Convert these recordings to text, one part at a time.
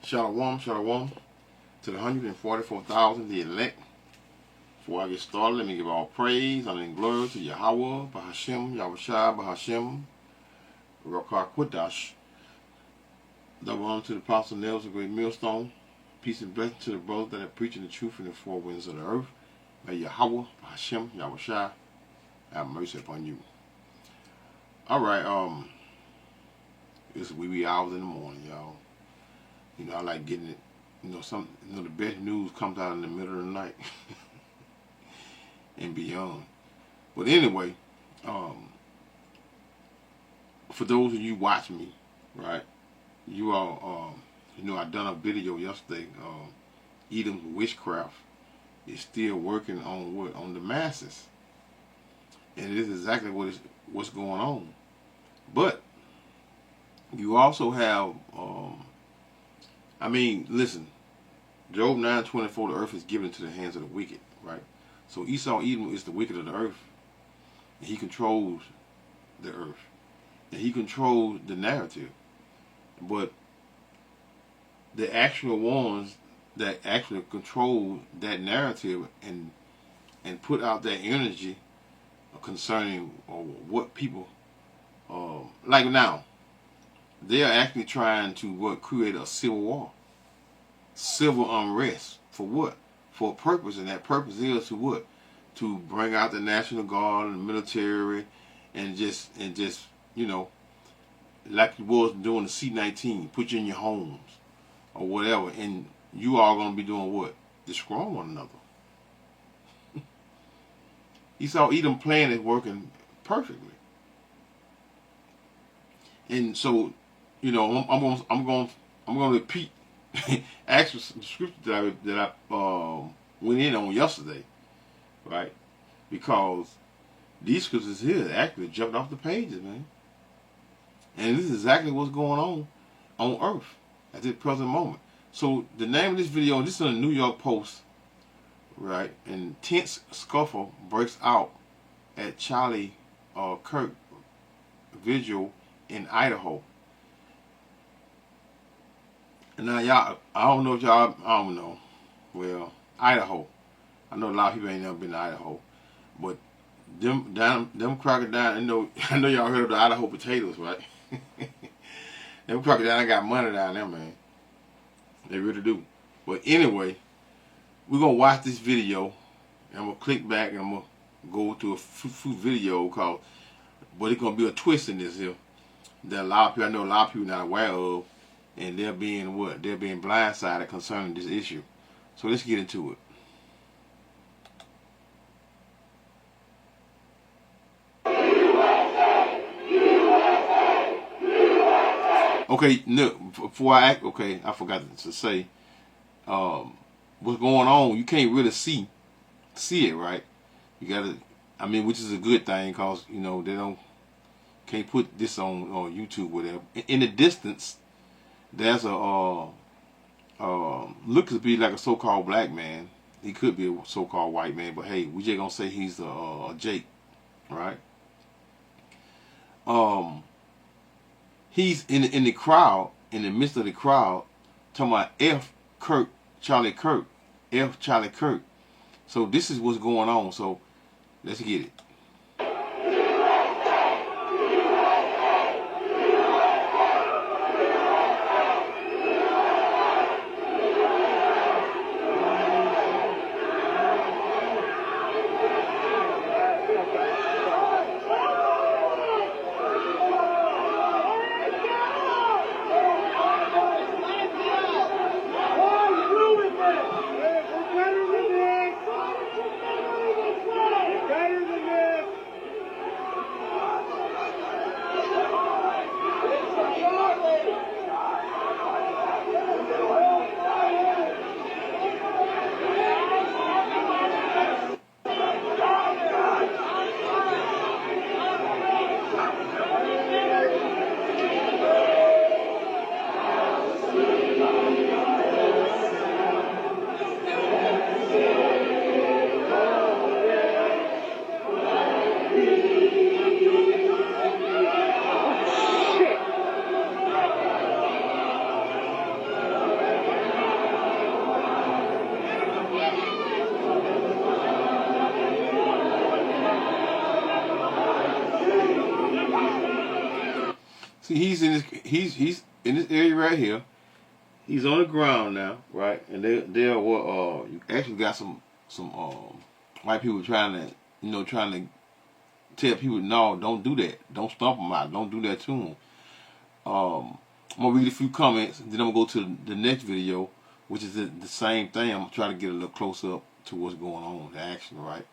Shalom, shalom to the 144,000, the elect. Before I get started, let me give all praise, honor, and glory to Yahweh, Bahashem, Yahushua, Bahashem, Rakar Quadash. Double honor to the Apostle Nails, a great millstone. Peace and blessing to the brothers that are preaching the truth in the four winds of the earth. May Yahweh, Bahashem, Yahushua have mercy upon you. Alright, it's wee hours in the morning, y'all. You know, I like getting it. You know, the best news comes out in the middle of the night and beyond. But anyway, for those of you watching me, right? You all, you know, I done a video yesterday. Edom's witchcraft is still working on what? On the masses, and it is exactly what's going on. But you also have, I mean, listen, Job 9:24, the earth is given into the hands of the wicked, right? So Esau, Edom, is the wicked of the earth, and he controls the earth, and he controls the narrative. But the actual ones that actually control that narrative and put out that energy concerning what people, like now, they are actually trying to create a civil war, civil unrest. For what? For a purpose, and that purpose is to what? To bring out the National Guard and the military, and just you know, like you was doing the C-19, put you in your homes or whatever, and you all gonna be doing what? Destroying one another. Esau Edom plan is working perfectly, and so, you know, I'm gonna repeat actual scripture that I went in on yesterday, right? Because these scriptures here actually jumped off the pages, man. And this is exactly what's going on earth at this present moment. So the name of this video, this is on the New York Post, right? And tense scuffle breaks out at Charlie Kirk Vigil in Idaho. And now y'all, I don't know if y'all, I don't know. Well, Idaho. I know a lot of people ain't never been to Idaho. But them crocodiles, I know y'all heard of the Idaho potatoes, right? Them crocodiles got money down there, man. They really do. But anyway, we're going to watch this video. And I'm going to click back and I'm going to go to a food video called, but it's going to be a twist in this here that I know a lot of people not aware of. And they're being what? They're being blindsided concerning this issue. So let's get into it. Okay, no, before I act, okay, I forgot to say, what's going on, you can't really see it, right? You gotta, I mean, which is a good thing, cause, you know, they can't put this on YouTube, whatever. In the distance, there's a, looks to be like a so-called black man. He could be a so-called white man, but hey, we just gonna say he's a Jake, right? He's in the crowd, in the midst of the crowd, talking about F. Kirk, Charlie Kirk, F. Charlie Kirk. So this is what's going on. So let's get it. Better than this. See, he's in this area right here. He's on the ground now, right? And there were you actually got some white people trying to trying to tell people, no, don't do that, don't stomp them out, don't do that to them. I'm gonna read a few comments, and then I'm gonna go to the next video, which is the same thing. I'm gonna try to get a little closer up to what's going on, the action, right?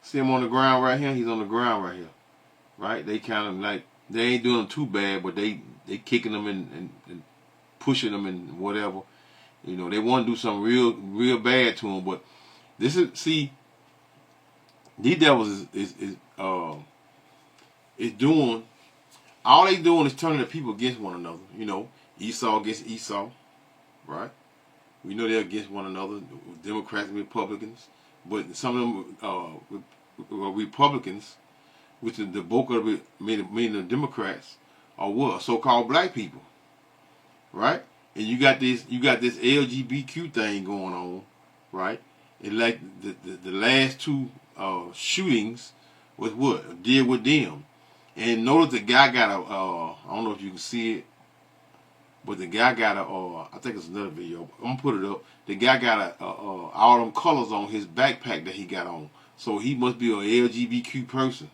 See him on the ground right here? He's on the ground right here, right? They kind of like, they ain't doing too bad, but they kicking them and pushing them and whatever. You know, they want to do something real bad to them, but this is, see, these devils is doing, all they doing is turning the people against one another. You know, Esau against Esau, right? We know they're against one another, Democrats and Republicans, but some of them Republicans, which is the bulk of it, meaning the Democrats, are what? So-called black people, right? And you got this LGBTQ thing going on, right? And like the last two shootings was what did with them. And notice the guy got a I don't know if you can see it, but the guy got a I think it's another video. I'm gonna put it up. The guy got all them colors on his backpack that he got on. So he must be an LGBTQ person.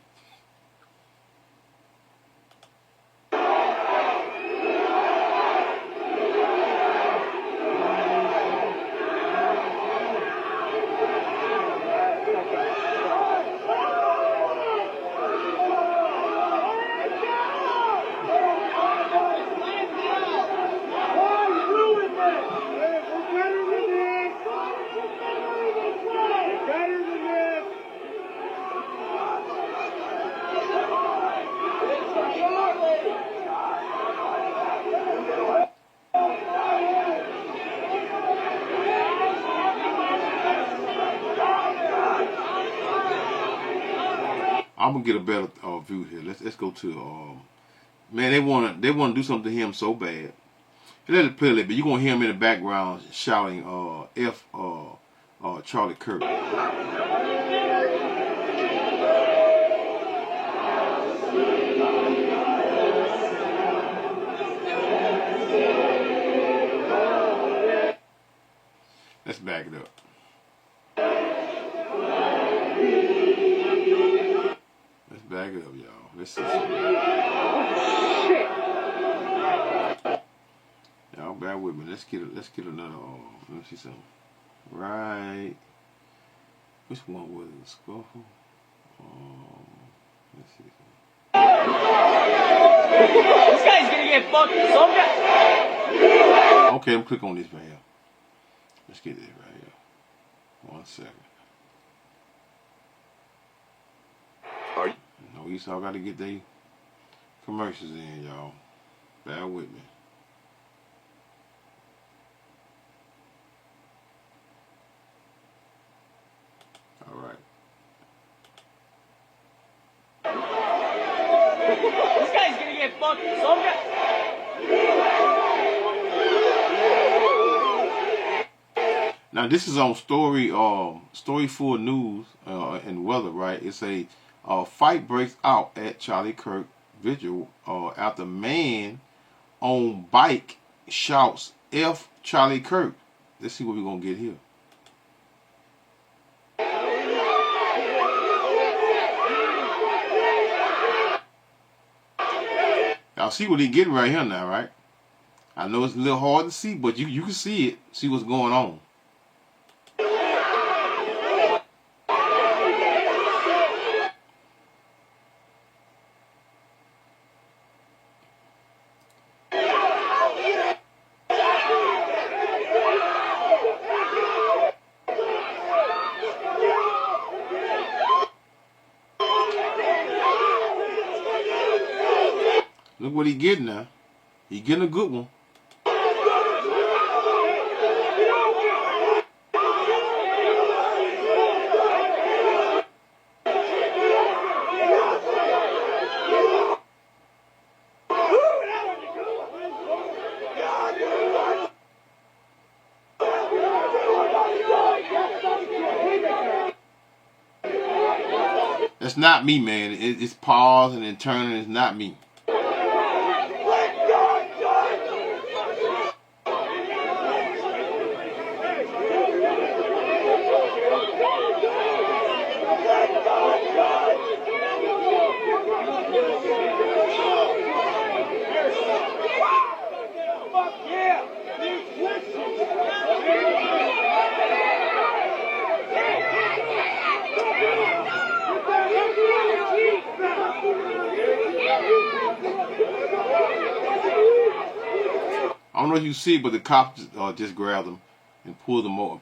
I'm gonna get a better view here. Let's go to man. They wanna do something to him so bad. Let it play a little bit. You're gonna hear him in the background shouting F Charlie Kirk. Let's back it up. Let's back it up, y'all. Let's see something. Y'all bear with me. Let's get another. Let me see something. Right. Which one was it? Scuffle. Let's see. This guy's gonna get fucked. Some guy. Okay, I'm click on this right here. Let's get this right here. 1 second. No, Esau got to get their commercials in, y'all. Bear with me. All right. This guy's gonna get fucked. Some guy. Now this is on Story 4 News and Weather, right? It's a fight breaks out at Charlie Kirk vigil after man on bike shouts F Charlie Kirk. Let's see what we're gonna get here. Y'all see what he getting right here now, right? I know it's a little hard to see, but you can see it. See what's going on. Look what he getting now. He getting a good one. it's not me, man. It's pausing and turning. It's not me. I don't know if you see it, but the cops just grabbed them and pulled them off.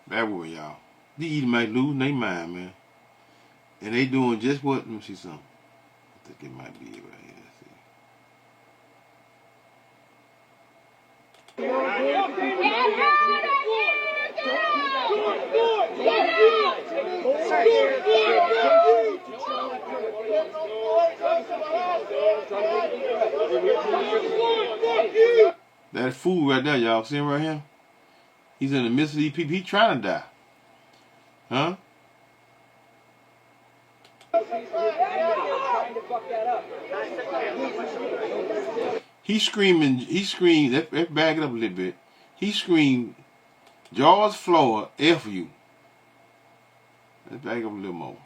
That way, y'all. These either might lose their mind, man. And they doing just what? Let me see something. I think it might be it right here. Let's see. That fool right there, y'all. See him right here? He's in the midst of these people. He's trying to die. Huh? He's screaming. Let's back it up a little bit. He screamed, George Floyd, F you. Let's back up a little more.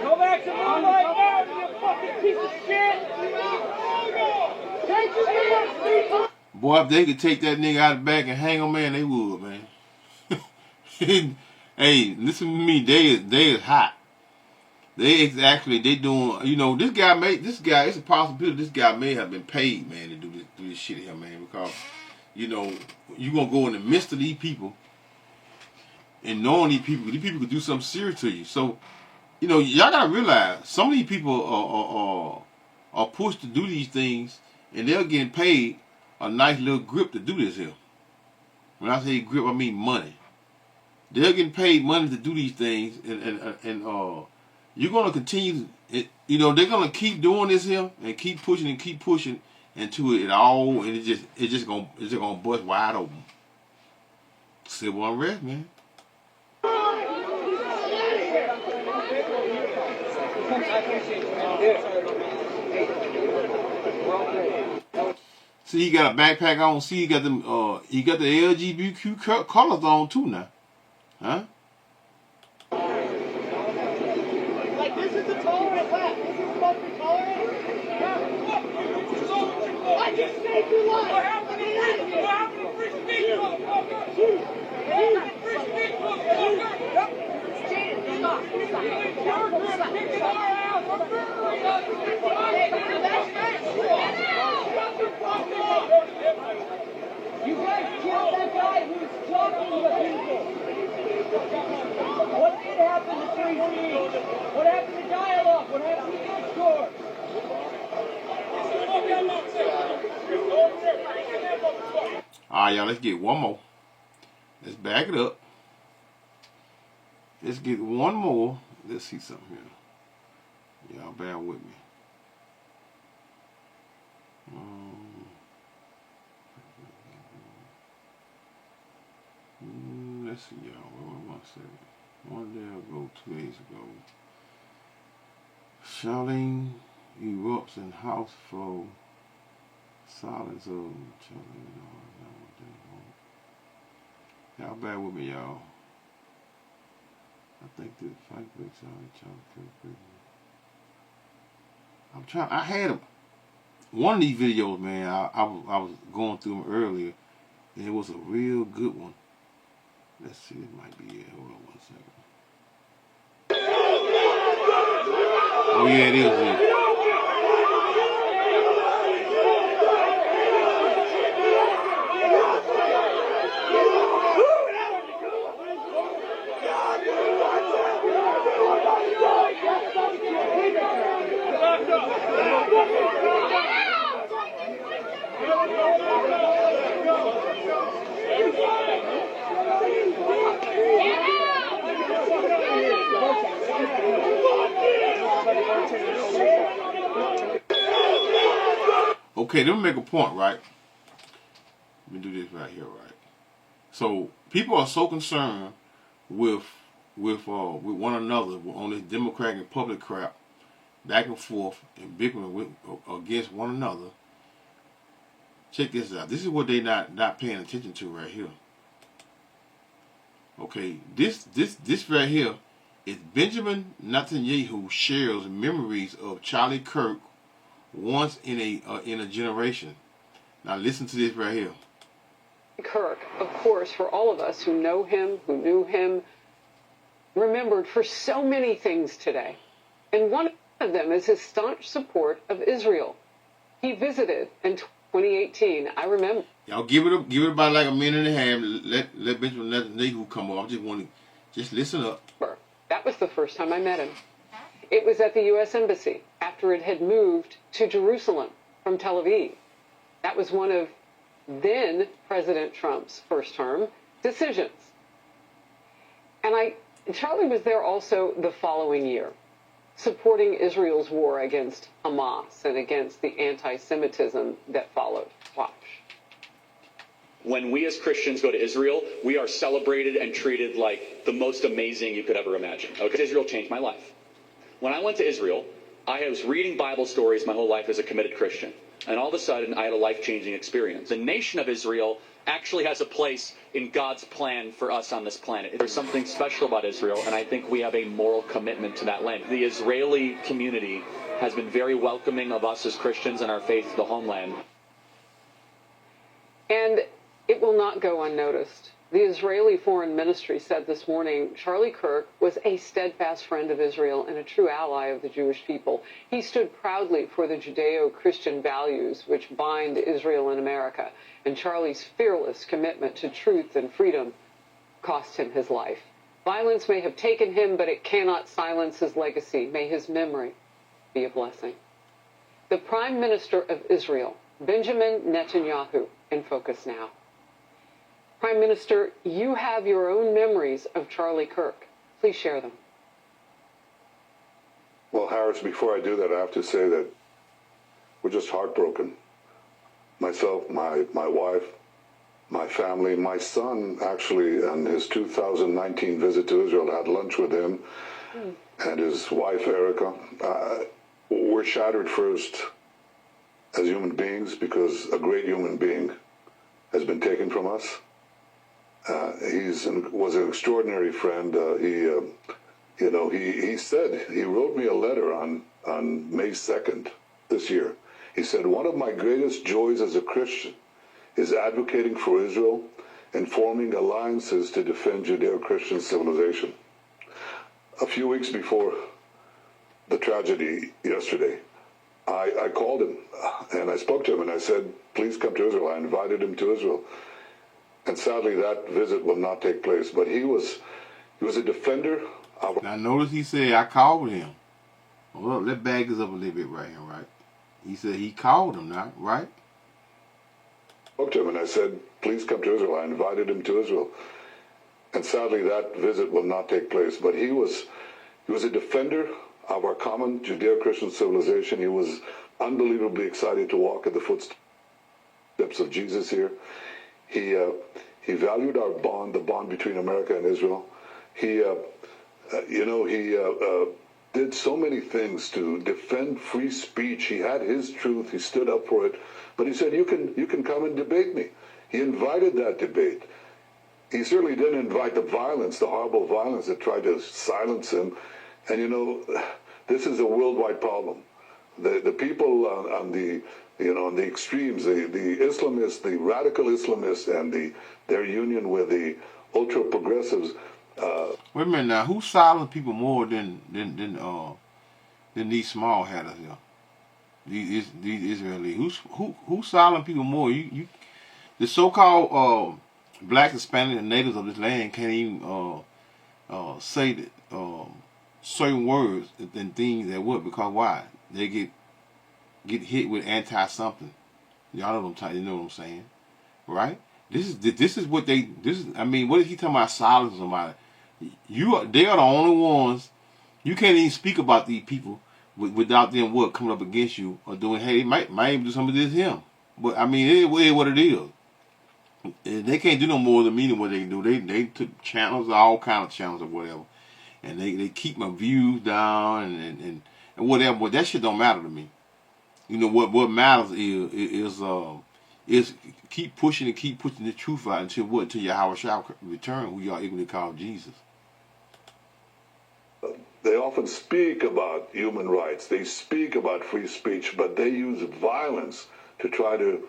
Go back to Moonlight Mountain, you fucking piece of shit! Boy, if they could take that nigga out of the back and hang him, man, they would, man. Hey, listen to me. They is hot. They doing. You know, this guy. It's a possibility this guy may have been paid, man, to do this shit here, man. Because you know you gonna go in the midst of these people and knowing these people could do something serious to you. So you know, y'all gotta realize some of these people are pushed to do these things, and they're getting paid a nice little grip to do this here. When I say grip, I mean money. They're getting paid money to do these things, and you're gonna continue. You know, they're gonna keep doing this here and keep pushing until it all, and it's just gonna bust wide open. Civil unrest, man. See, he got a backpack on. See, he got the LGBTQ colors on too now, huh? Like, this is the tolerant left. This is supposed to be tolerant. I just saved your life. What happened to free speech, motherfucker? What happened to free speech, motherfucker? Stop. Kicking our ass. You guys killed that guy who was talking to people. What did happen to free speech? What happened to dialogue? What happened to discourse? Alright, y'all, let's get one more. Let's back it up. Let's get one more. Let's see something here. Y'all bear with me. Let's see, y'all. One second. One day ago, 2 days ago. Charlene erupts in house flow Silence of y'all bear with me, y'all. I think the fight breaks out. I had one of these videos, man. I was going through them earlier, and it was a real good one. Let's see, it might be it. Hold on 1 second. Oh yeah, it is it. Okay, let me make a point, right? Let me do this right here, right? So people are so concerned with one another on this Democratic and Republican crap, back and forth and bickering against one another. Check this out. This is what they not paying attention to right here. Okay, this right here is Benjamin Netanyahu shares memories of Charlie Kirk once in a generation. Now listen to this right here. Kirk, of course, for all of us who know him, who knew him, remembered for so many things today. And one of them is his staunch support of Israel. He visited in 2018. I remember. Y'all give it about like a minute and a half. Let Benjamin Netanyahu come up. I just want to listen up. That was the first time I met him. It was at the U.S. Embassy after it had moved to Jerusalem from Tel Aviv. That was one of then President Trump's first term decisions. And Charlie was there also the following year, supporting Israel's war against Hamas and against the anti-Semitism that followed. Watch. When we as Christians go to Israel, we are celebrated and treated like the most amazing you could ever imagine. Okay, Israel changed my life. When I went to Israel, I was reading Bible stories my whole life as a committed Christian. And all of a sudden, I had a life-changing experience. The nation of Israel actually has a place in God's plan for us on this planet. There's something special about Israel, and I think we have a moral commitment to that land. The Israeli community has been very welcoming of us as Christians and our faith to the homeland. And it will not go unnoticed. The Israeli Foreign Ministry said this morning Charlie Kirk was a steadfast friend of Israel and a true ally of the Jewish people. He stood proudly for the Judeo-Christian values which bind Israel and America. And Charlie's fearless commitment to truth and freedom cost him his life. Violence may have taken him, but it cannot silence his legacy. May his memory be a blessing. The Prime Minister of Israel, Benjamin Netanyahu, in focus now. Prime Minister, you have your own memories of Charlie Kirk. Please share them. Well, Harris, before I do that, I have to say that we're just heartbroken. Myself, my wife, my family, my son, actually, on his 2019 visit to Israel, had lunch with him and his wife, Erica. We're shattered first as human beings because a great human being has been taken from us. Was an extraordinary friend. He said, he wrote me a letter on May 2nd this year. He said, one of my greatest joys as a Christian is advocating for Israel and forming alliances to defend Judeo-Christian civilization. A few weeks before the tragedy yesterday, I called him and I spoke to him and I said, please come to Israel. I invited him to Israel. And sadly, that visit will not take place. But he was a defender of... Now, notice he said, I called him. Hold up, let's back this up a little bit right here, right? He said he called him, now, right? I spoke to him and I said, please come to Israel. I invited him to Israel. And sadly, that visit will not take place. But he was a defender of our common Judeo-Christian civilization. He was unbelievably excited to walk in the footsteps of Jesus here. He valued our bond, the bond between America and Israel. He did so many things to defend free speech. He had his truth. He stood up for it. But he said, you can come and debate me. He invited that debate. He certainly didn't invite the violence, the horrible violence that tried to silence him. And you know, this is a worldwide problem. The people on the on the extremes, the Islamists, the radical Islamists, and their union with the ultra progressives. Wait a minute now. Who silence people more than these small hatters here? These Israelis. Who silence people more? The so-called black, Hispanic, and natives of this land can't even say that, certain words and things that would, because why? They get hit with anti-something. Y'all know what I'm know what I'm saying, right? This is what they. I mean, what is he talking about? Silence somebody. They are the only ones. You can't even speak about these people without them coming up against you or doing. Hey, they might even do some of this him. But I mean, it is what it is. They can't do no more than me than what they do. They took channels, all kind of channels or whatever, and they keep my views down and whatever. But that shit don't matter to me. You know what matters is keep pushing the truth out until Yahweh shall return, who y'all equally call Jesus. They often speak about human rights. They speak about free speech, but they use violence to try to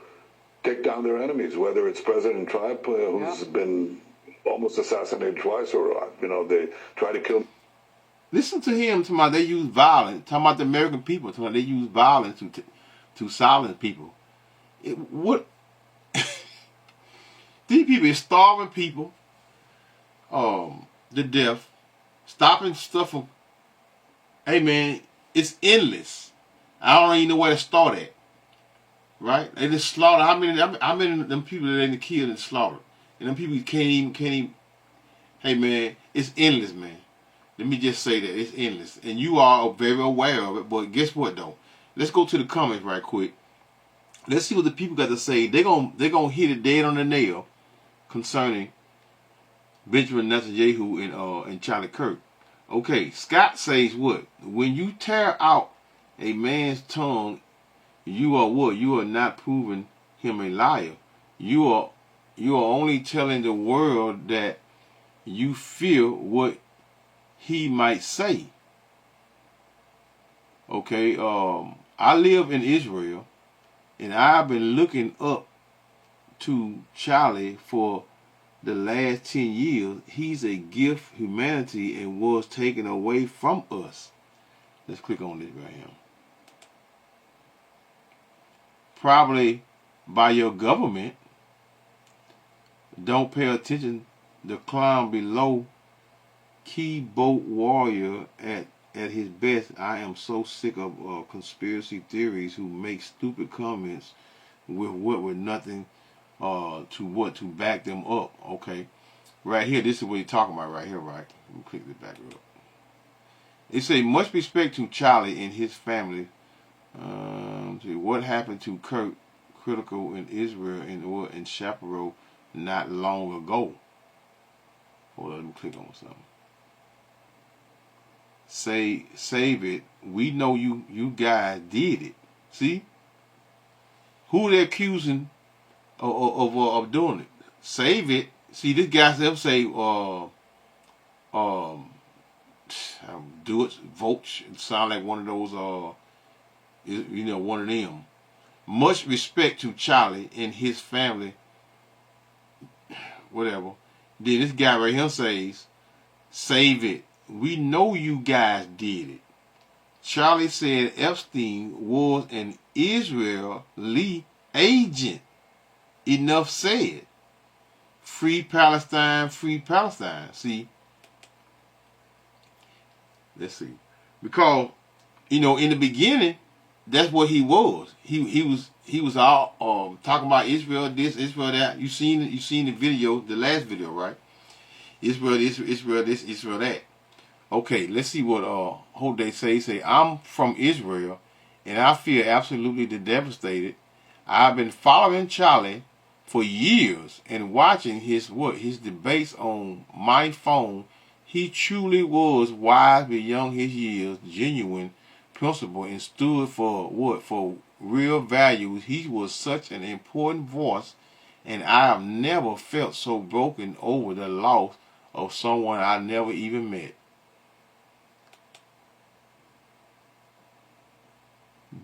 take down their enemies, whether it's President Trump, who's been almost assassinated twice, or they try to kill. Listen to him talking about they use violence. Talking about the American people. Talking about they use violence to silence people. What? These people is starving people, to death, stopping stuff from. Hey man, it's endless. I don't even know where to start at. Right? They just slaughter. How many of them people that they killed and slaughtered? And them people can't even. Hey man, it's endless, man. Let me just say that it's endless, and you are very aware of it. But guess what, though? Let's go to the comments right quick. Let's see what the people got to say. They're gonna hit it dead on the nail concerning Benjamin Netanyahu and Charlie Kirk. Okay, Scott says what? When you tear out a man's tongue, you are what? You are not proving him a liar. You are only telling the world that you fear what he might say. Okay, I live in Israel, and I've been looking up to Charlie for the last 10 years. He's a gift humanity and was taken away from us. Let's click on this right here. Probably by your government. Don't pay attention. The clown below, keyboard warrior at his best. I am so sick of conspiracy theories who make stupid comments with nothing to back them up. Okay, right here, this is what he's talking about right here. Right, let me click this back up. It say much respect to Charlie and his family. See what happened to Kirk critical in Israel and Chaparral not long ago. Hold on, let me click on something. Save it. We know you guys did it. See? Who they accusing of doing it? Save it. See, this guy ever say do it, vote. It sound like one of those one of them. Much respect to Charlie and his family. Whatever. Then this guy right here says, save it. We know you guys did it. Charlie said Epstein was an Israeli agent. Enough said. Free Palestine, free Palestine. See? Let's see. Because, in the beginning, that's what he was. He was all talking about Israel this, Israel that. You seen the video, the last video, right? Israel this, Israel that. Okay, let's see what Hodei say. I'm from Israel, and I feel absolutely devastated. I've been following Charlie for years and watching his debates on my phone He truly was wise beyond his years, genuine, principle, and stood for what? For real values. He was such an important voice, and I have never felt so broken over the loss of someone I never even met.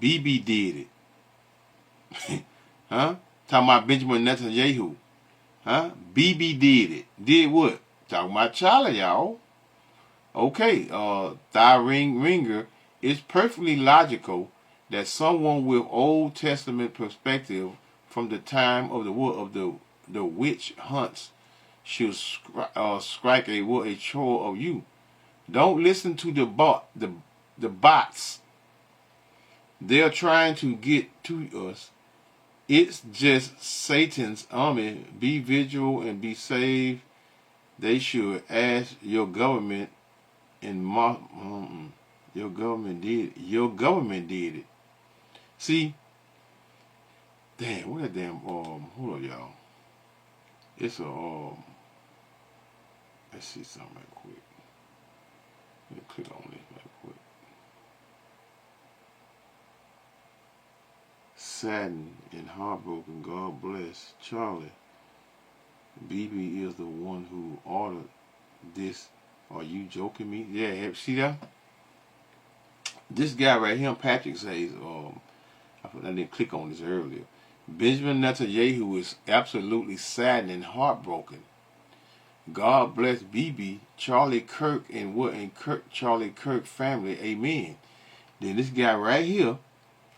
Bibi did it. Huh? Talking about Benjamin Netanyahu. Huh? Bibi did it. Did what? Talking about Charlie, y'all. Okay, Ringer, it's perfectly logical that someone with Old Testament perspective from the time of the witch hunts should strike a chore of you. Don't listen to the bots. They're trying to get to us. It's just Satan's army. Be vigilant and be saved. They should ask your government. And your government did it. Your government did it. See, damn, what that damn hold on, y'all. It's a let's see something right quick. Let me click on this right quick. Saddened and heartbroken, God bless Charlie. Bibi is the one who ordered this. Are you joking me? Yeah, see that? This guy right here, Patrick, says, I didn't click on this earlier. Benjamin Netanyahu is absolutely saddened and heartbroken. God bless Bibi, Charlie Kirk, and Charlie Kirk family. Amen. Then this guy right here,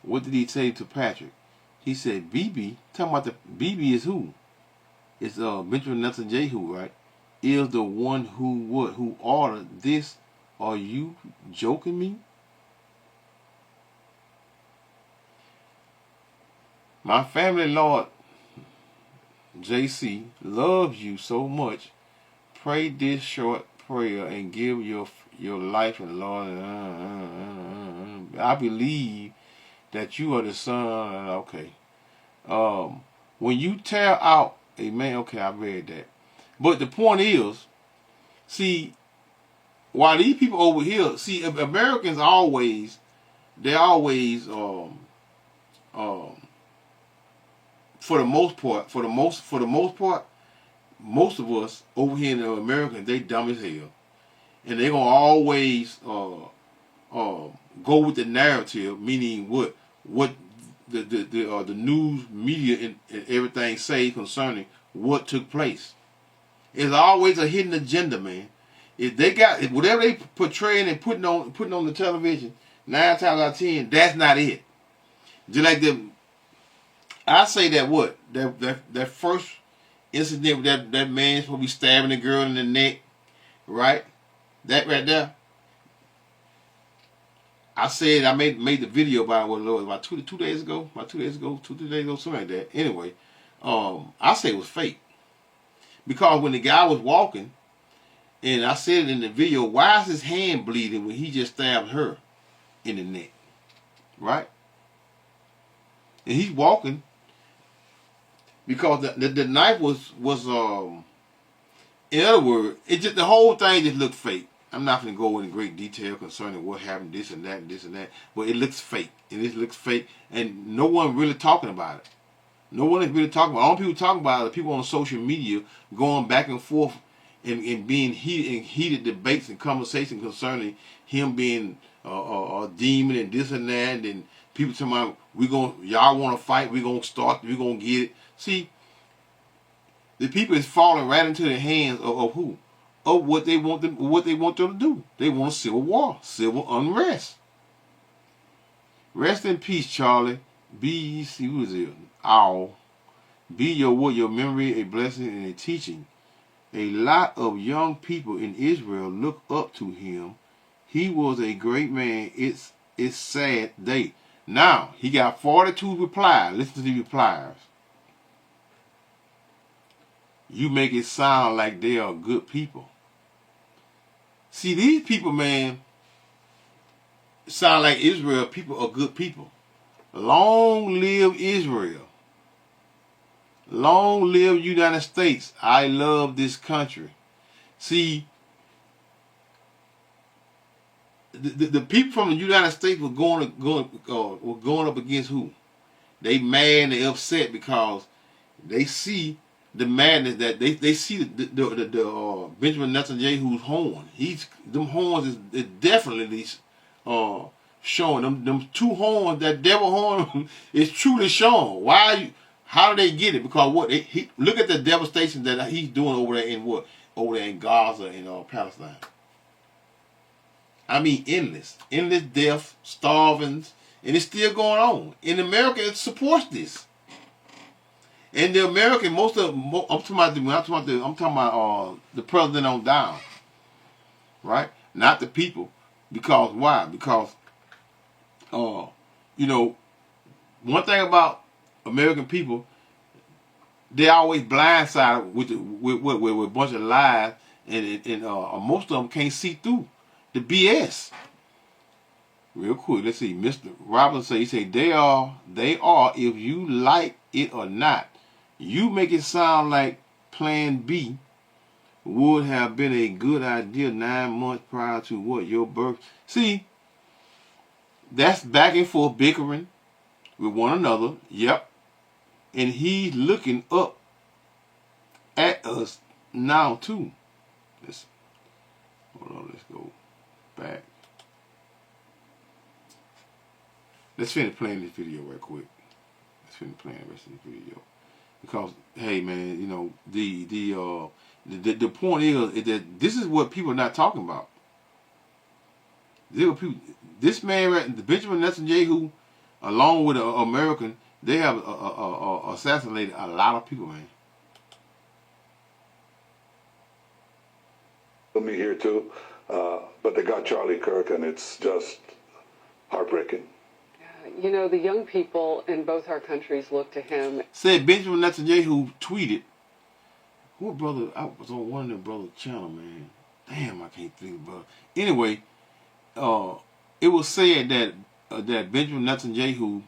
what did he say to Patrick? He said, Bibi, talking about the Bibi is who? It's Benjamin Netanyahu, right? Is the one who ordered this. Are you joking me? My family, Lord JC, loves you so much. Pray this short prayer and give your life and Lord. I believe that you are the son. Okay. When you tear out, amen. Okay, I read that. But the point is, see, while these people over here, see, Americans always, for the most part, most of us over here in America, they dumb as hell, and they gonna always go with the narrative, meaning what the news media and everything say concerning what took place. It's always a hidden agenda, man. If whatever they portraying and putting on the television, 9 times out of 10, that's not it. Just like I say that first incident with that man supposed to be stabbing the girl in the neck, right? That right there. I said I made the video about about 2 days ago, 2 days ago, something like that. Anyway, I say it was fake. Because when the guy was walking, and I said it in the video, why is his hand bleeding when he just stabbed her in the neck? Right? And he's walking because the knife was in other words, the whole thing just looked fake. I'm not going to go into great detail concerning what happened, this and that, but it looks fake. And no one really talking about it. No one is really talking about it. All people talking about it are people on social media going back and forth and being heated debates and conversation concerning him being a demon and this and that. And then people talking about, y'all want to fight, we're going to get it. See, the people is falling right into the hands of who? Of what they want them to do. They want a civil war, civil unrest. Rest in peace, Charlie. Who is it? Owl. Be your memory a blessing and a teaching. A lot of young people in Israel look up to him. He was a great man. It's sad day. Now, he got 42 replies. Listen to the replies. You make it sound like they are good people. See, these people, man, sound like Israel people are good people. Long live Israel. Long live United States. I love this country. See, the people from the United States were going up against who? They mad and they upset because they see the madness that they see the Benjamin Netanyahu's horn. Them horns is definitely showing them two horns. That devil horn is truly showing. Why? How do they get it? Because what? Look at the devastation that he's doing over there in Gaza and Palestine. I mean, endless death, starvings, and it's still going on. And America supports this. And the American, I'm talking about the president on down, right? Not the people. Because why? Because, you know, one thing about American people, they always blindsided with a bunch of lies, and most of them can't see through the BS. Real quick, let's see. Mr. Robinson he said they are if you like it or not. You make it sound like Plan B would have been a good idea 9 months prior to what, your birth. See, that's back and forth bickering with one another. Yep. And he's looking up at us now too. Hold on, let's go back. Let's finish playing this video right quick. Let's finish playing the rest of the video. Because, hey man, you know, the point is that this is what people are not talking about. This man, Benjamin Netanyahu, along with an American, they have assassinated a lot of people, man. Me here too, but they got Charlie Kirk, and it's just heartbreaking. You know, the young people in both our countries look to him. Said Benjamin Netanyahu tweeted, what brother, I was on one of the brother's channel, man. Damn, I can't think about it. Anyway, it was said that Benjamin Netanyahu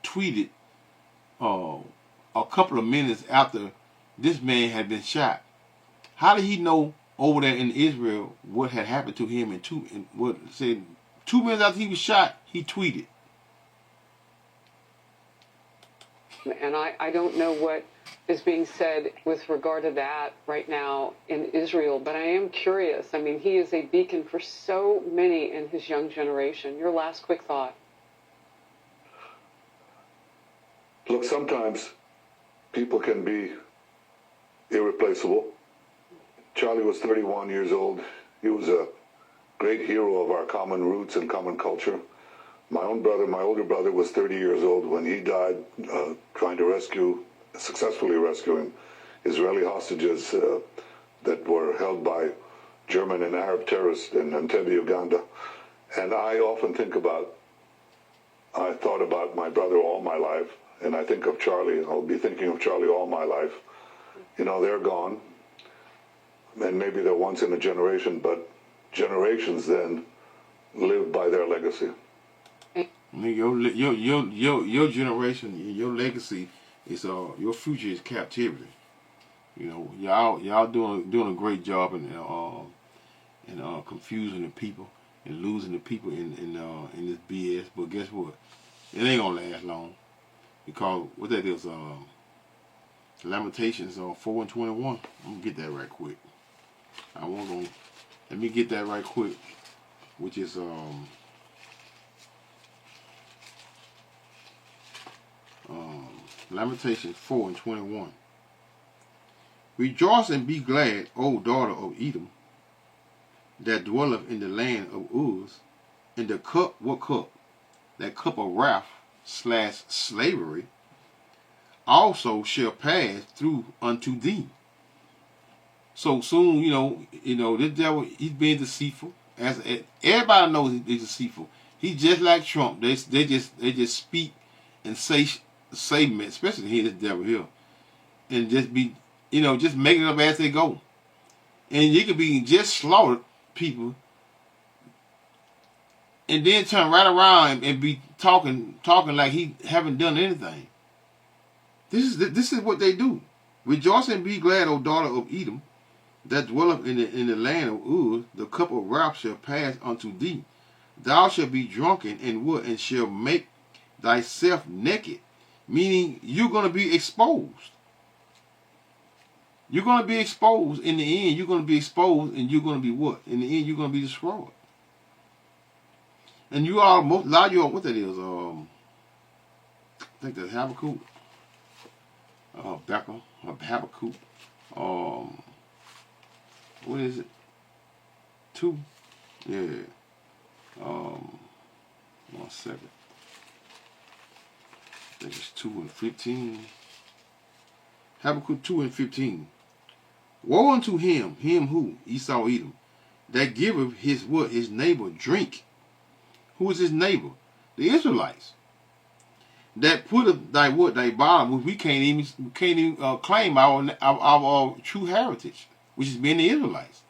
tweeted a couple of minutes after this man had been shot. How did he know over there in Israel what had happened to him? And 2 minutes after he was shot, he tweeted. And I don't know what is being said with regard to that right now in Israel, but I am curious. I mean, he is a beacon for so many in his young generation. Your last quick thought. Look, sometimes people can be irreplaceable. Charlie was 31 years old. He was a great hero of our common roots and common culture. My older brother, was 30 years old when he died trying to successfully rescuing Israeli hostages that were held by German and Arab terrorists in Entebbe, Uganda. And I often I thought about my brother all my life, and I think of Charlie. I'll be thinking of Charlie all my life. You know, they're gone, and maybe they're once in a generation, but generations then live by their legacy. Your generation, your legacy is your future is captivity. You know, y'all doing a great job in confusing the people and losing the people in this BS. But guess what? It ain't gonna last long, because what that is, Lamentations 4:21. I'm gonna get that right quick. Let me get that right quick, which is Lamentations 4:21. Rejoice and be glad, O daughter of Edom, that dwelleth in the land of Uz, in the cup, what cup? That cup of wrath / slavery also shall pass through unto thee. So soon, you know, this devil, he's being deceitful. As everybody knows, he's deceitful. He's just like Trump. They just speak and say, especially here, this devil here, and just be, just making it up as they go. And you could be just slaughtered people, and then turn right around and be talking like he haven't done anything. This is what they do. Rejoice and be glad, O daughter of Edom, that dwelleth in the land of Uz. The cup of wrath shall pass unto thee. thou shalt be drunken and what? And shall make thyself naked. Meaning you're going to be exposed. You're going to be exposed. In the end, you're going to be exposed, and you're going to be what? In the end, you're going to be destroyed. And you are, a lot of you are, what that is, I think that's Habakkuk, Habakkuk, what is it? 2? Yeah. 1 second. I think it's 2 and 15. Habakkuk 2 and 15. Woe unto him who? Esau Edom, that giveth his what? His neighbor drink. Who is his neighbor? The Israelites. That putteth thy what? Thy bottom, which we can't even claim our true heritage, which is being the Israelites.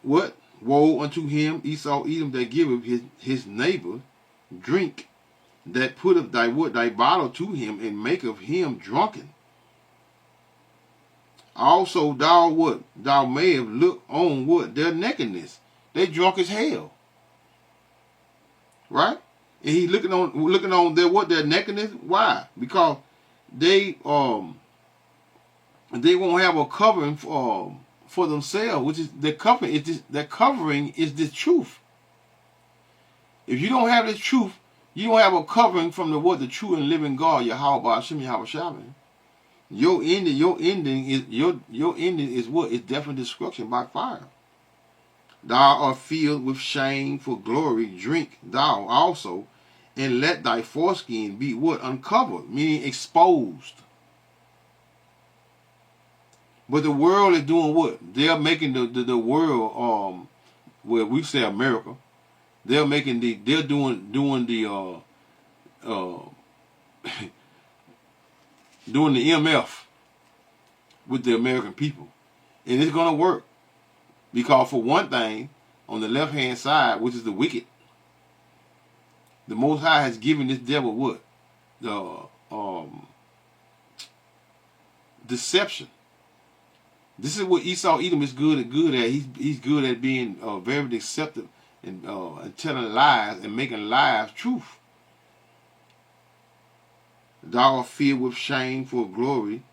What? Woe unto him, Esau Edom, that giveth his neighbor drink, that putteth thy what? Thy bottle to him, and maketh him drunken. Also thou what? Thou mayest look on what? Their nakedness. They drunk as hell. Right? And he looking on their what? Their nakedness. Why? Because they won't have a covering for themselves, which is the covering. That covering is the truth. If you don't have this truth, you don't have a covering from the what? The true and living God, Yahweh Hashem Yahweh Shabbat. Your ending is what? It's definitely destruction by fire. Thou art filled with shame for glory. Drink thou also, and let thy foreskin be what? Uncovered, meaning exposed. But the world is doing what? They're making the world, where we say America, they're doing the doing the MF with the American people. And it's going to work. Because for one thing, on the left-hand side, which is the wicked, the Most High has given this devil what? The deception. This is what Esau Edom is good at. He's good at being very deceptive and telling lies and making lies truth. Thou art filled with shame for glory.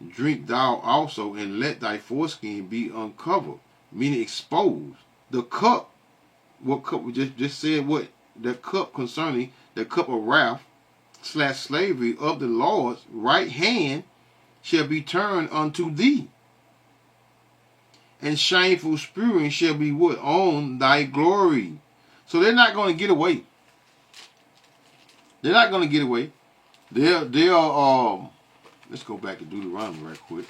Drink thou also, and let thy foreskin be uncovered, meaning exposed. The cup, what cup we just said, what the cup concerning the cup of wrath / slavery of the Lord's right hand shall be turned unto thee, and shameful spewing shall be what? On thy glory. So they're not going to get away. They're not going to get away. They're let's go back to Deuteronomy right quick.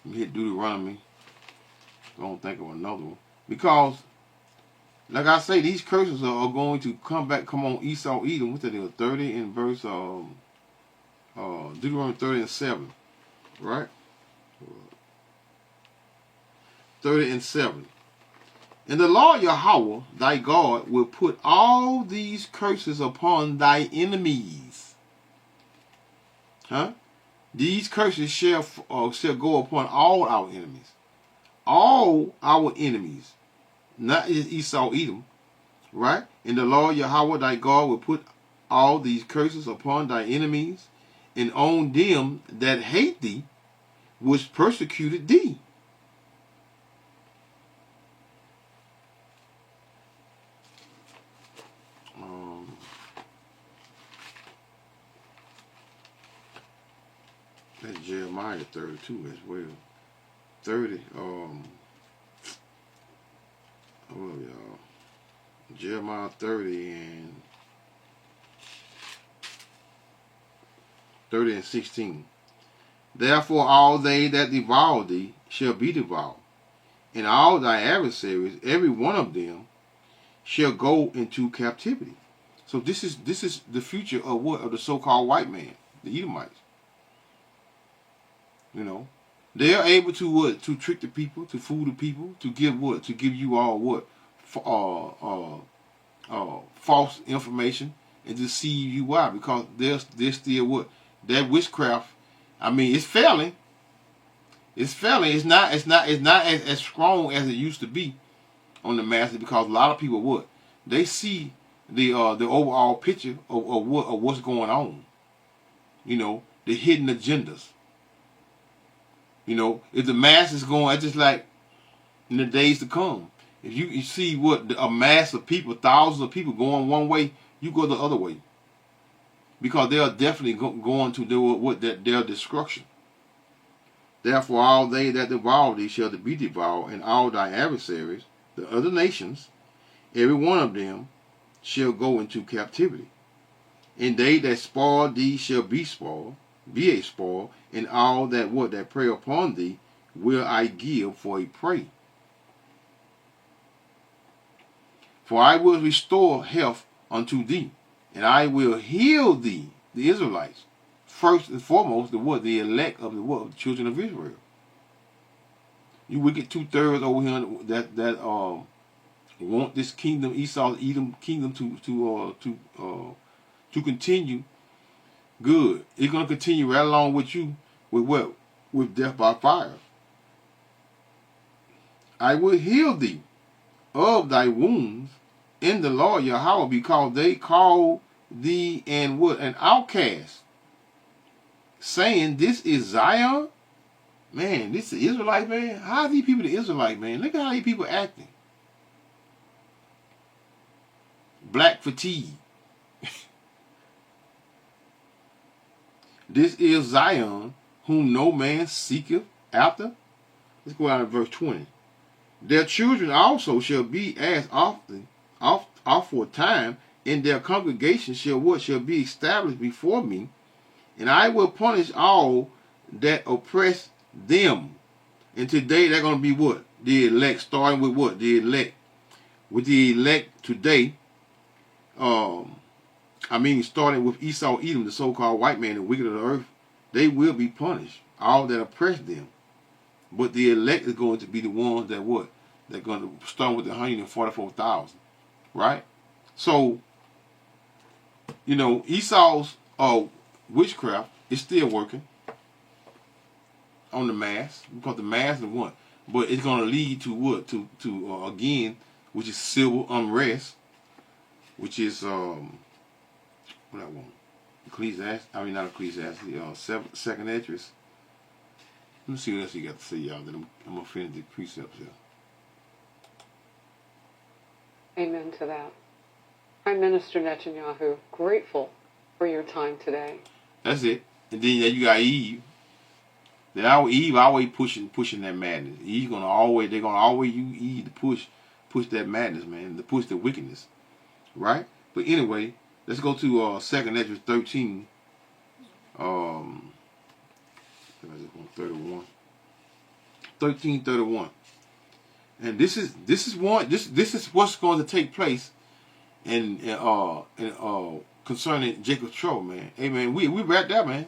Let me hit Deuteronomy. Don't think of another one. Because, like I say, these curses are going to come on Esau Edom. What's that? 30 in verse Deuteronomy 30 and 7. Right? 30 and 7. And the Lord Yahweh, thy God, will put all these curses upon thy enemies. Huh? These curses shall go upon all our enemies. All our enemies. Not Esau Edom. Right? And the Lord Yahweh, thy God, will put all these curses upon thy enemies, and on them that hate thee, which persecuted thee. That's Jeremiah 32 as well. 30, y'all. Jeremiah 30 and 16. Therefore all they that devour thee shall be devoured, and all thy adversaries, every one of them, shall go into captivity. So this is the future of what? Of the so-called white man, the Edomites. You know, they are able to what? To trick the people, to fool the people, to give what? To give you all what? False information and deceive you. Why? Because they're still what? That witchcraft. I mean, it's failing. It's failing. It's not as strong as it used to be. on the masses because a lot of people what they see the overall picture of what's going on. You know, the hidden agendas. You know, if the mass is going, it's just like in the days to come. If you see what a mass of people, thousands of people going one way, you go the other way. Because they are definitely going to do what their destruction. Therefore, all they that devour thee shall be devoured, and all thy adversaries, the other nations, every one of them shall go into captivity. And they that spoil thee shall be a spoil, and all that prey upon thee will I give for a prey. For I will restore health unto thee, and I will heal thee, the Israelites. First and foremost, the elect of the children of Israel. You wicked 2/3 over here that want this kingdom, Esau, Edom kingdom to continue. Good. It's gonna continue right along with you with what? With death by fire. I will heal thee of thy wounds in the Lord Yahweh, because they call thee and what? An outcast, saying, this is Zion? Man, this is Israelite, man. How are these people the Israelite, man? Look at how these people acting. Black fatigue. This is Zion, whom no man seeketh after. Let's go out to verse 20. Their children also shall be as often, oft for a time, in their congregation shall be established before me, and I will punish all that oppress them. And today they're going to be what? The elect, starting with what? The elect. With the elect today, starting with Esau, Edom, the so-called white man, the wicked of the earth, they will be punished. All that oppress them. But the elect is going to be the ones that what? They're going to start with the 144,000. Right? So, you know, Esau's witchcraft is still working on the mass, because the mass is one. But it's going to lead to what? To again, which is civil unrest, which is what I want. Not Ecclesiastes. Second Esdras. Let me see what else you got to say, y'all. Then I'm gonna finish the precepts here. Amen to that. Prime Minister Netanyahu, grateful for your time today. That's it. And then you got Eve. Eve always pushing that madness. They're gonna always use Eve to push that madness, man, to push the wickedness, right? But anyway, let's go to 2nd Esdras 13. 31. 13:31. And this is what's going to take place in concerning Jacob's trouble, man. Hey, man, we right there, man.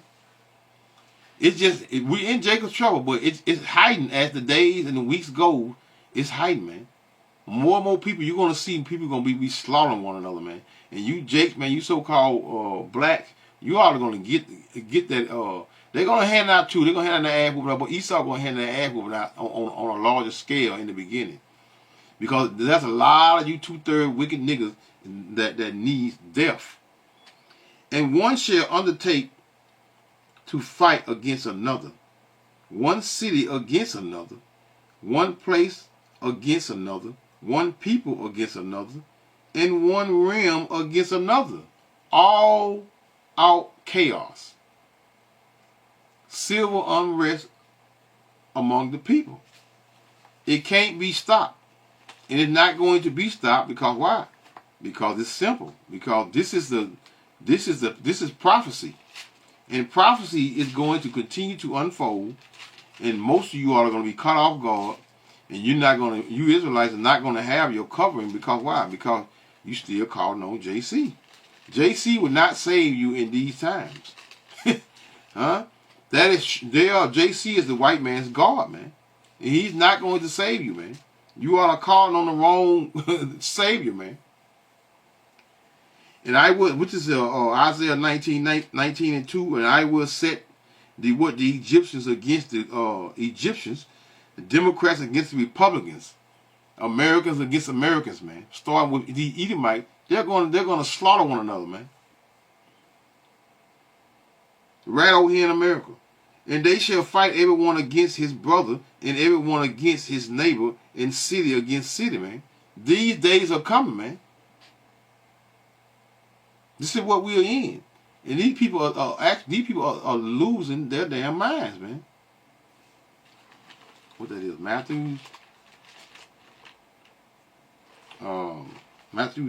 It's just we in Jacob's trouble, but it's hiding as the days and the weeks go. It's hiding, man. More and more people, you're gonna see people gonna be slaughtering one another, man. And you, Jake, man, you so-called black, you all are gonna get that. They're gonna hand out too. They're gonna hand out the ass whooping out, but Esau gonna hand that ass whooping out on a larger scale in the beginning, because there's a lot of you 2/3 wicked niggas that needs death. And one shall undertake to fight against another, one city against another, one place against another, one people against another, and one realm against another. All out chaos. Civil unrest among the people. It can't be stopped. And it's not going to be stopped because why? Because it's simple. Because this is prophecy. And prophecy is going to continue to unfold, and most of you all are going to be caught off guard, and you Israelites are not going to have your covering. Because why? Because you still calling on JC. JC would not save you in these times. Huh? JC is the white man's God, man. And he's not going to save you, man. You all are calling on the wrong Savior, man. And I will, which is Isaiah 19:2, and I will set the Egyptians against the Egyptians, the Democrats against the Republicans. Americans against Americans, man. Starting with the Edomites, they're gonna slaughter one another, man. Right over here in America. And they shall fight everyone against his brother and everyone against his neighbor, and city against city, man. These days are coming, man. This is what we are in. And these people are losing their damn minds, man. What that is, Matthew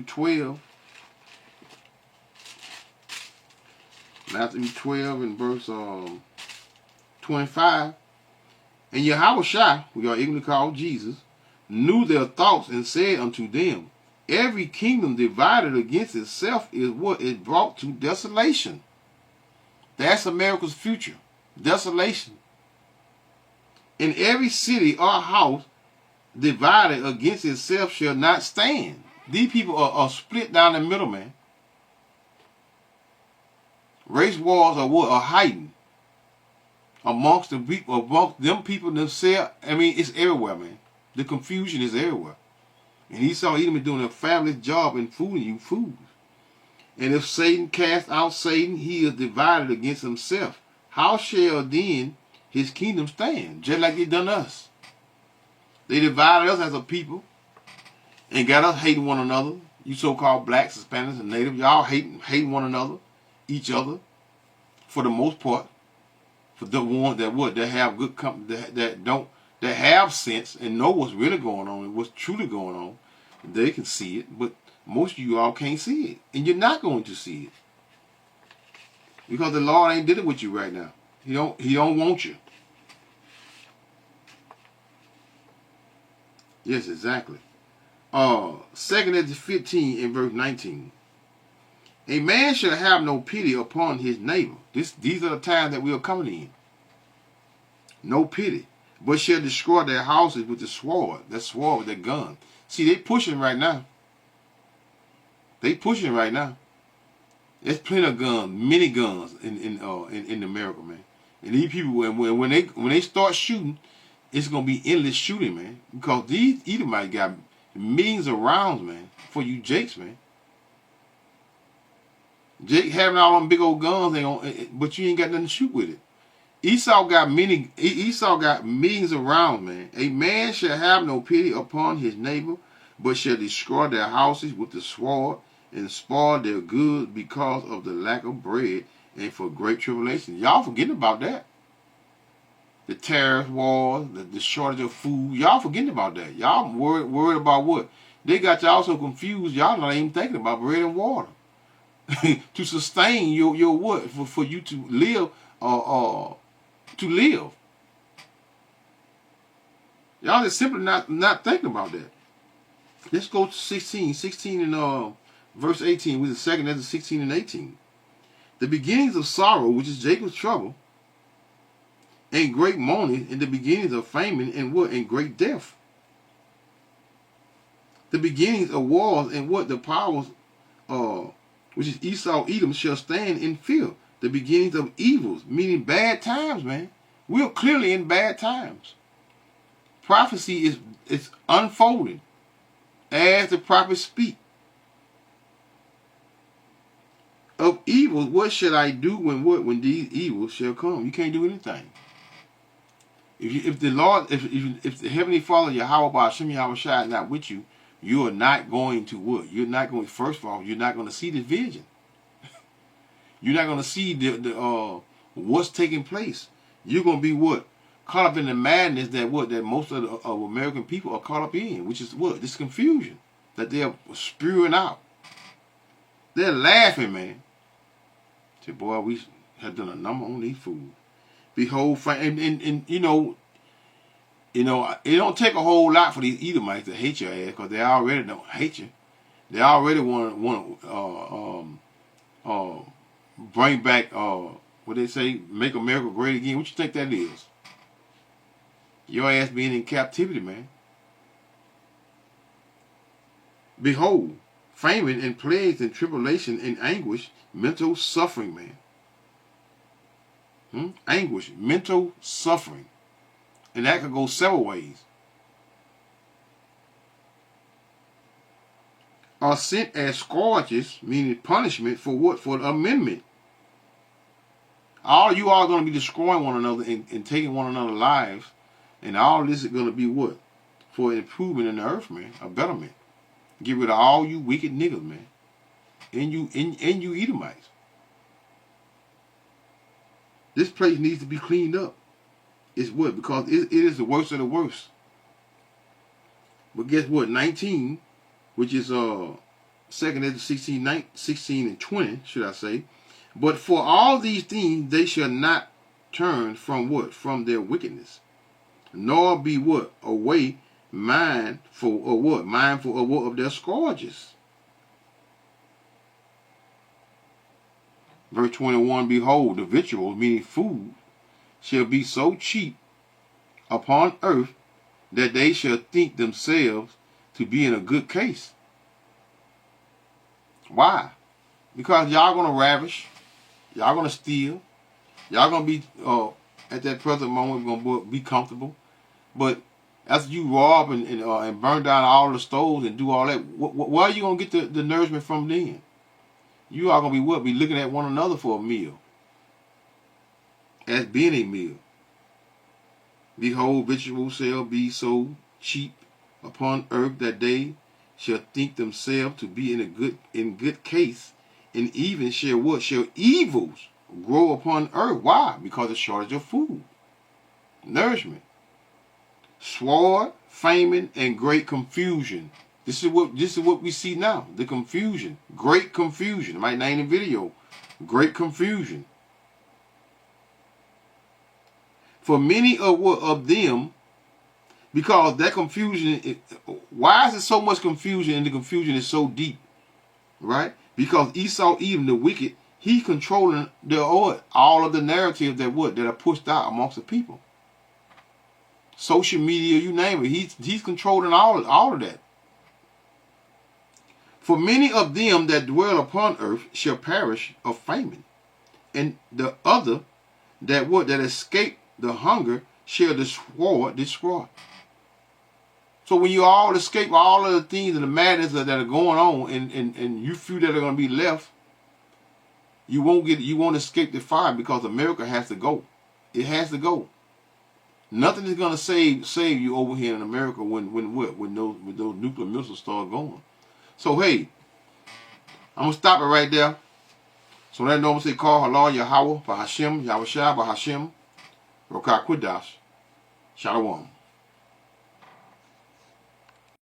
12. Matthew 12 and verse 25. And Yahushua, we are ignorantly called Jesus, knew their thoughts and said unto them, every kingdom divided against itself is what is brought to desolation. That's America's future. Desolation. In every city or house divided against itself shall not stand. These people are split down the middle, man. Race wars are what? Are hiding amongst the people, amongst them people themselves. I mean, it's everywhere, man. The confusion is everywhere. And Esau Edom is doing a fabulous job in fooling you fools. And if Satan cast out Satan, he is divided against himself. How shall then his kingdom stand? Just like they done us. They divided us as a people and got us hating one another. You so-called blacks, Hispanics, and natives, y'all hating one another, each other, for the most part. For the ones that have good company, that have sense and know what's really going on and what's truly going on, they can see it. But most of you all can't see it, and you're not going to see it because the Lord ain't did it with you right now. He don't want you. Yes, exactly. 2 Ezra 15 and verse 19. A man shall have no pity upon his neighbor. These are the times that we are coming in. No pity, but shall destroy their houses with the sword. That sword with that gun. See, they pushing right now. They pushing right now. There's plenty of guns, many guns in America, man. And these people, when they start shooting, it's gonna be endless shooting, man. Because these Edomites got millions of rounds, man, for you Jakes, man. Jake having all them big old guns, but you ain't got nothing to shoot with it. Esau got millions of rounds, man. A man shall have no pity upon his neighbor, but shall destroy their houses with the sword and spoil their goods because of the lack of bread and for great tribulation. Y'all forgetting about that. The tariff wars, the shortage of food. Y'all forgetting about that. Y'all worried about what? They got y'all so confused, y'all not even thinking about bread and water. To sustain your what? For you to live to live. Y'all just simply not thinking about that. Let's go to 16 and verse 18 with the second Ezra 16 and 18. The beginnings of sorrow, which is Jacob's trouble, and great mourning, and the beginnings of famine, and what? And great death. The beginnings of wars, and what? The powers, which is Esau, Edom, shall stand in fear. The beginnings of evils, meaning bad times, man. We're clearly in bad times. Prophecy is unfolding as the prophets speak. Of evils, what shall I do when these evils shall come? You can't do anything. If the Lord, if the Heavenly Father, Yahweh Ba'ashem Yahushua is not with you, you are not going to what? You're not going. First of all, you're not going to see this vision. You're not going to see the what's taking place. You're going to be what? Caught up in the madness that most of American people are caught up in, which is what? This confusion that they're spewing out. They're laughing, man. Say, boy, we have done a number on these fools. Behold, and you know, it don't take a whole lot for these Edomites to hate your ass, because they already don't hate you. They already want to bring back what they say, make America great again. What you think that is? Your ass being in captivity, man. Behold, famine and plagues and tribulation and anguish, mental suffering, man. Anguish, mental suffering. And that could go several ways. are sent as scourges, meaning punishment for what? For the amendment. All you are going to be destroying one another and taking one another's lives, and all this is going to be what? For improvement in the earth, man, a betterment. Get rid of all you wicked niggas, man, and you Edomites. This place needs to be cleaned up. It's what? Because it is the worst of the worst. But guess what? 19, which is 2nd Ezra 16 and 20, should I say? But for all these things they shall not turn from what? From their wickedness, nor be what? Away mindful of what? Mindful of what? Of their scourges. Verse 21, behold, the victuals, meaning food, shall be so cheap upon earth that they shall think themselves to be in a good case. Why? Because y'all going to ravish, y'all going to steal, y'all going to be, at that present moment, going to be comfortable. But as you rob and burn down all the stores and do all that, where are you going to get the nourishment from then? You are going to be what? Be looking at one another for a meal. As being a meal. Behold, victuals shall be so cheap upon earth that they shall think themselves to be in good case, and even shall what? Shall evils grow upon earth. Why? Because of shortage of food, nourishment, sword, famine, and great confusion. This is what we see now. The confusion, great confusion. I might name the video, great confusion. For many of them, because that confusion, why is it so much confusion and the confusion is so deep, right? Because Esau, even the wicked, he's controlling all of the narratives that are pushed out amongst the people. Social media, you name it, he's controlling all of that. For many of them that dwell upon earth shall perish of famine, and the other that escape the hunger shall destroy. So when you all escape all of the things and the madness that are going on, and you few that are going to be left, you won't escape the fire, because America has to go. It has to go. Nothing is going to save you over here in America when those nuclear missiles start going. So hey, I'm gonna stop it right there. So that normal say call Halal Yahweh Bahashem Yahweh Shah Bahashem Rokah Kudash Shalom.